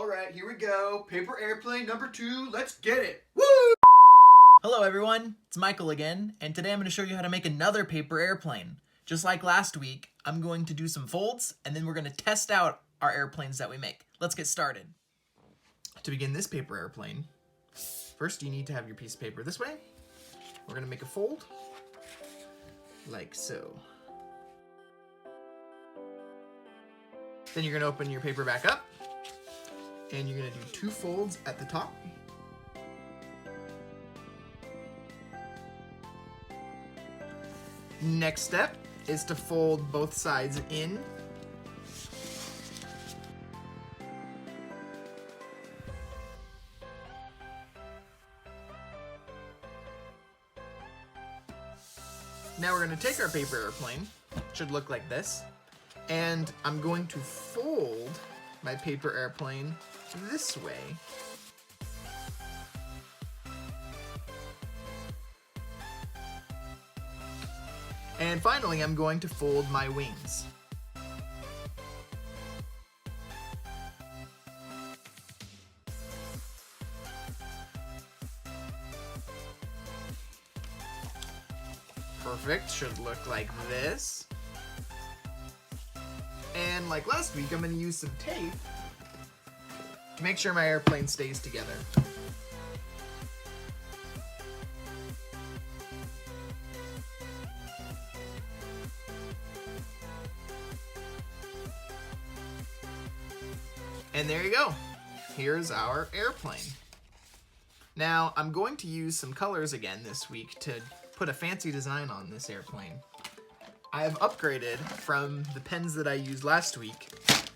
All right, here we go. Paper airplane number 2. Let's get it. Woo! Hello everyone, it's Michael again, and today I'm going to show you how to make another paper airplane. Just like last week, I'm going to do some folds, and then we're going to test out our airplanes that we make. Let's get started. To begin this paper airplane, first you need to have your piece of paper this way. We're going to make a fold, like so. Then you're going to open your paper back up, and you're going to do 2 folds at the top. Next step is to fold both sides in. Now we're going to take our paper airplane, should look like this, and I'm going to fold my paper airplane this way. And finally, I'm going to fold my wings. Perfect, should look like this. And like last week, I'm going to use some tape to make sure my airplane stays together. And there you go. Here's our airplane. Now, I'm going to use some colors again this week to put a fancy design on this airplane. I have upgraded from the pens that I used last week.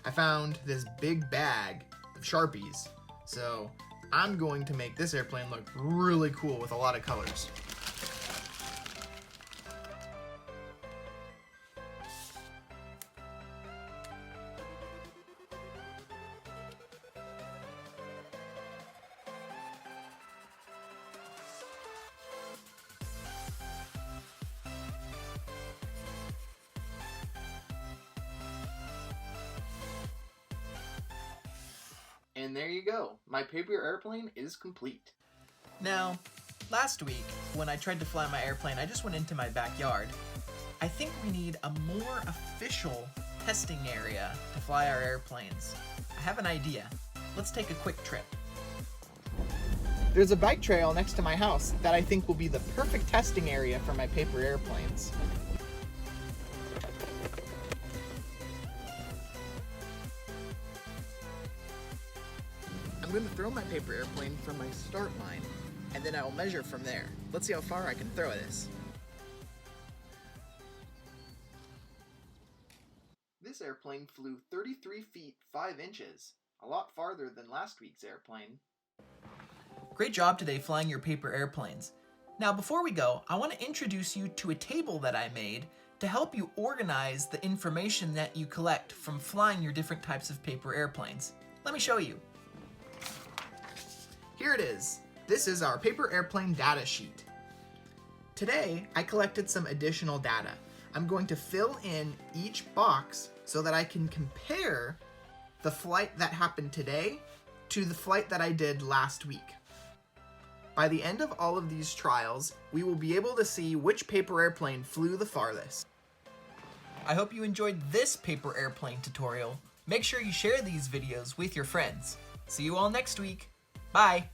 I found this big bag of Sharpies. So I'm going to make this airplane look really cool with a lot of colors. And there you go. My paper airplane is complete. Now, last week, when I tried to fly my airplane, I just went into my backyard. I think we need a more official testing area to fly our airplanes. I have an idea. Let's take a quick trip. There's a bike trail next to my house that I think will be the perfect testing area for my paper airplanes. I'm going to throw my paper airplane from my start line, and then I will measure from there. Let's see how far I can throw this. This airplane flew 33 feet 5 inches, a lot farther than last week's airplane. Great job today flying your paper airplanes. Now before we go, I want to introduce you to a table that I made to help you organize the information that you collect from flying your different types of paper airplanes. Let me show you. Here it is. This is our paper airplane data sheet. Today, I collected some additional data. I'm going to fill in each box so that I can compare the flight that happened today to the flight that I did last week. By the end of all of these trials, we will be able to see which paper airplane flew the farthest. I hope you enjoyed this paper airplane tutorial. Make sure you share these videos with your friends. See you all next week. Bye!